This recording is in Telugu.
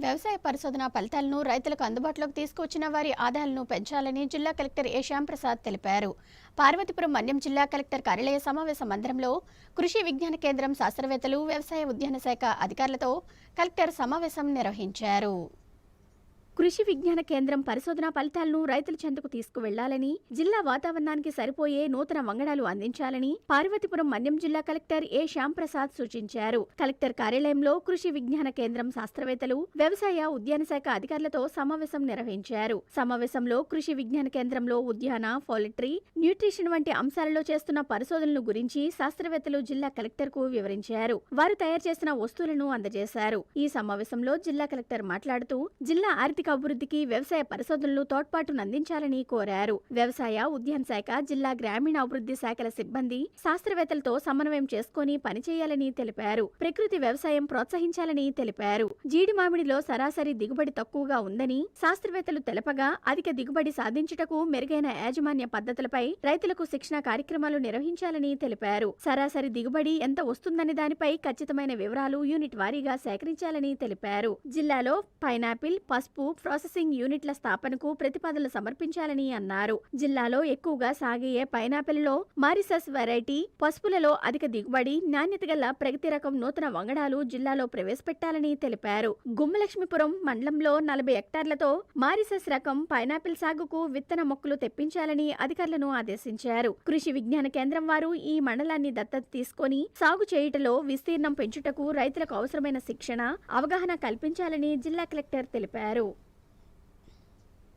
వ్యవసాయ పరిశోధన ఫలితాలను రైతులకు అందుబాటులోకి తీసుకొచ్చిన వారి ఆదాయాలను పెంచాలని జిల్లా కలెక్టర్ ఏ శ్యాంప్రసాద్ తెలిపారు. పార్వతీపురం మన్యం జిల్లా కలెక్టర్ కార్యాలయ సమావేశ మందిరంలో కృషి విజ్ఞాన కేంద్రం శాస్త్రవేత్తలు, వ్యవసాయ ఉద్యాన శాఖ అధికారులతో కలెక్టర్ సమావేశం నిర్వహించారు. కృషి విజ్ఞాన కేంద్రం పరిశోధనా ఫలితాలను రైతుల చెంతకు తీసుకువెళ్లాలని, జిల్లా వాతావరణానికి సరిపోయే నూతన వంగడాలు అందించాలని పార్వతీపురం మన్యం జిల్లా కలెక్టర్ ఏ శ్యాంప్రసాద్ సూచించారు. కలెక్టర్ కార్యాలయంలో కృషి విజ్ఞాన కేంద్రం శాస్త్రవేత్తలు, వ్యవసాయ ఉద్యాన శాఖ అధికారులతో సమావేశం నిర్వహించారు. సమావేశంలో కృషి విజ్ఞాన కేంద్రంలో ఉద్యాన, పౌల్ట్రీ, న్యూట్రిషన్ వంటి అంశాలలో చేస్తున్న పరిశోధనల గురించి శాస్త్రవేత్తలు జిల్లా కలెక్టర్ కు వివరించారు. వారు తయారు చేసిన వస్తువులను అందజేశారు. ఈ సమావేశంలో జిల్లా కలెక్టర్ మాట్లాడుతూ జిల్లా ఆర్థిక అభివృద్ధికి వ్యవసాయ పరిశోధనలు తోడ్పాటును అందించాలని కోరారు. వ్యవసాయ ఉద్యాన శాఖ, జిల్లా గ్రామీణాభివృద్ధి శాఖల సిబ్బంది శాస్త్రవేత్తలతో సమన్వయం చేసుకుని పనిచేయాలని తెలిపారు. ప్రకృతి వ్యవసాయం ప్రోత్సహించాలని తెలిపారు. జీడి మామిడిలో సరాసరి దిగుబడి తక్కువగా ఉందని శాస్త్రవేత్తలు తెలపగా అధిక దిగుబడి సాధించుటకు మెరుగైన యాజమాన్య పద్ధతులపై రైతులకు శిక్షణ కార్యక్రమాలు నిర్వహించాలని తెలిపారు. సరాసరి దిగుబడి ఎంత వస్తుందనే దానిపై ఖచ్చితమైన వివరాలు యూనిట్ వారీగా సేకరించాలని తెలిపారు. జిల్లాలో పైనాపిల్, పసుపు ప్రాసెసింగ్ యూనిట్ల స్థాపనకు ప్రతిపాదనలు సమర్పించాలని అన్నారు. జిల్లాలో ఎక్కువగా సాగే పైనాపిల్లో మారిసస్ వెరైటీ, పసుపులలో అధిక దిగుబడి, నాణ్యత గల ప్రగతి రకం నూతన వంగడాలు జిల్లాలో ప్రవేశపెట్టాలని తెలిపారు. గుమ్మలక్ష్మీపురం మండలంలో 40 హెక్టార్లతో మారిసస్ రకం పైనాపిల్ సాగుకు విత్తన మొక్కలు తెప్పించాలని అధికారులను ఆదేశించారు. కృషి విజ్ఞాన కేంద్రం వారు ఈ మండలాన్ని దత్తత తీసుకొని సాగు చేయుటలో విస్తీర్ణం పెంచుటకు రైతులకు అవసరమైన శిక్షణ, అవగాహన కల్పించాలని జిల్లా కలెక్టర్ తెలిపారు.